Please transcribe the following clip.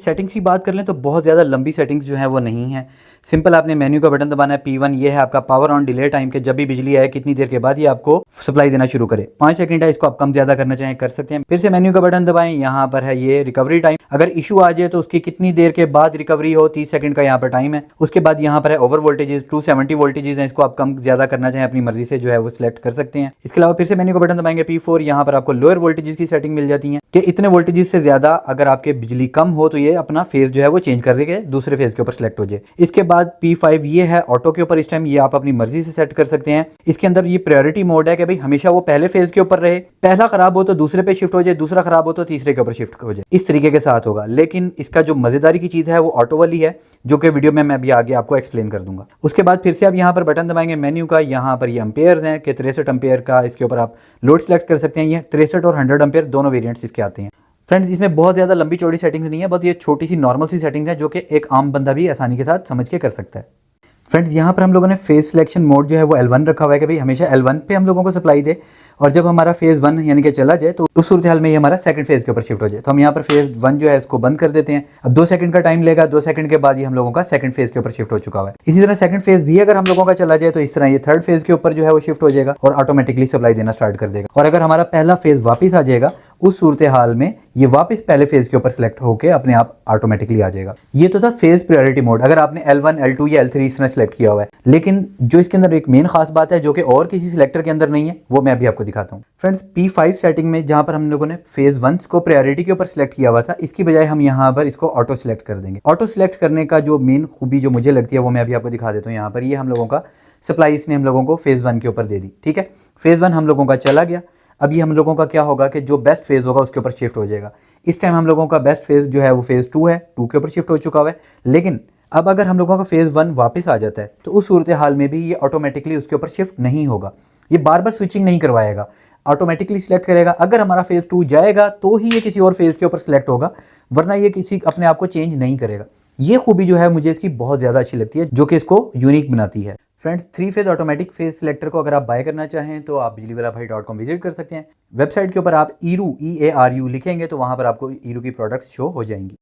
Settings की बात कर लें तो बहुत ज़्यादा लंबी सेटिंग्स जो है वो नहीं है। सिंपल आपने मेन्यू का बटन दबाना है, P1 ये है आपका पावर ऑन डिले टाइम के, जब भी बिजली आए कितनी देर के बाद ये आपको सप्लाई देना शुरू करे। 5 सेकंड है, इसको आप कम ज़्यादा करना चाहें कर सकते हैं। फिर से मेन्यू का बटन दबाएं, यहाँ पर है ये रिकवरी टाइम, अगर इशू आ जाए तो उसकी कितनी देर के बाद रिकवरी हो, 30 सेकंड का यहाँ पर टाइम है। उसके बाद यहाँ पर है ओवर वोल्टेजेस, 270 वोल्टेजेस हैं, इसको आप कम ज़्यादा करना चाहें अपनी मर्जी से जो है वो सिलेक्ट कर सकते हैं। इसके अलावा फिर से मेन्यू का बटन दबाएंगे P4, यहाँ पर आपको लोअर वोल्टेजेस की सेटिंग मिल जाती है कि इतने वोल्टेजेस से ज़्यादा अगर आपके बिजली कम हो तो ये अपना फेज जो है वो चेंज कर देंगे, दूसरे फेज के ऊपर सेलेक्ट हो जाए। इसके बाद P5 ये है ऑटो के ऊपर, इस टाइम ये आप अपनी मर्जी से सेट कर सकते हैं। इसके अंदर ये प्रायोरिटी मोड है कि भाई हमेशा वो पहले फेज के ऊपर रहे, पहला खराब हो तो दूसरे पे शिफ्ट हो जाए, दूसरा खराब हो तो तीसरे के ऊपर शिफ्ट हो जाए, इस तरीके के साथ होगा। लेकिन इसका जो मजेदारी की चीज़ है वो ऑटो वाली है, जो कि वीडियो में मैं अभी आगे आपको एक्सप्लेन कर दूंगा। उसके बाद फिर से आप यहाँ पर बटन दबाएंगे मेन्यू का, यहाँ पर ये एम्पेयर्स हैं कि 63 एम्पेयर का, इसके ऊपर आप लोड सेलेक्ट कर सकते हैं। ये 63 और 100 एम्पेयर दोनों वेरिएंट्स इसके आते हैं। फ्रेंड्स इसमें बहुत ज़्यादा लंबी चौड़ी सेटिंग्स नहीं है, बहुत ये छोटी सी नॉर्मल सी सेटिंग्स है जो कि एक आम बंदा भी आसानी के साथ समझ के कर सकता है। फ्रेंड्स यहाँ पर हम लोगों ने फेज सिलेक्शन मोड जो है वो L1 रखा हुआ है कि भाई हमेशा L1 पे हम लोगों को सप्लाई दे, और जब हमारा फेज़ 1 यानी कि चला जाए तो उस सूरत हाल में ये हमारा सेकंड फेज़ के ऊपर शिफ्ट हो जाए। तो हम यहाँ पर फेज़ 1 जो है इसको बंद कर देते हैं। अब 2 सेकंड का टाइम लेगा, 2 सेकंड के बाद ये हम लोगों का सेकंड फेज़ के ऊपर शिफ्ट हो चुका है। इसी तरह सेकंड फेज़ भी अगर हम लोगों का चला जाए तो इस तरह ये थर्ड फेज़ के ऊपर जो है वो शिफ्ट हो जाएगा और ऑटोमेटिकली सप्लाई देना स्टार्ट कर देगा। और अगर हमारा पहला फेज़ वापस आ जाएगा उस सूरत हाल में ये वापस पहले फेज़ के ऊपर सेलेक्ट होकर अपने आप ऑटोमेटिकली आ जाएगा। ये तो था फेज़ प्रायोरिटी मोड, अगर आपने L1, L2 या L3 इस तरह सेलेक्ट किया हुआ है। लेकिन जो इसके अंदर एक मेन खास बात है जो कि और किसी सिलेक्टर के अंदर नहीं है, वो मैं अभी आपको दिखाता हूँ। फ्रेंड्स P5 सेटिंग में जहाँ पर हम लोगों ने फेज़ 1 को प्रायोरिटी के ऊपर सेलेक्ट किया हुआ था, इसकी बजाय हम यहाँ पर इसको ऑटो सेलेक्ट कर देंगे। ऑटो सेलेक्ट करने का जो मेन खूबी जो मुझे लगती है वो मैं अभी आपको दिखा देता हूँ। यहाँ पर ये हम लोगों का सप्लाई इसने हम लोगों को फेज़ 1 के ऊपर दे दी, ठीक है। फेज़ 1 हम लोगों का चला गया, अब ये हम लोगों का क्या होगा कि जो बेस्ट फेज़ होगा उसके ऊपर शिफ्ट हो जाएगा। इस टाइम हम लोगों का बेस्ट फेज़ जो है वो फेज़ 2 है, 2 के ऊपर शिफ्ट हो चुका है। लेकिन अब अगर हम लोगों का फेज़ 1 वापस आ जाता है तो उस सूरत हाल में भी ये ऑटोमेटिकली उसके ऊपर शिफ्ट नहीं होगा, ये बार बार स्विचिंग नहीं करवाएगा, ऑटोमेटिकली सिलेक्ट करेगा। अगर हमारा फेज़ 2 जाएगा तो ही ये किसी और फेज़ के ऊपर सिलेक्ट होगा, वरना ये किसी अपने आप को चेंज नहीं करेगा। ये खूबी जो है मुझे इसकी बहुत ज़्यादा अच्छी लगती है, जो कि इसको यूनिक बनाती है। Friends 3 phase automatic phase selector को अगर आप बाय करना चाहें तो आप bijliwalaBhai.com विजिट कर सकते हैं। वेबसाइट के ऊपर आप EARU लिखेंगे तो वहाँ पर आपको EARU की प्रोडक्ट्स शो हो जाएंगी।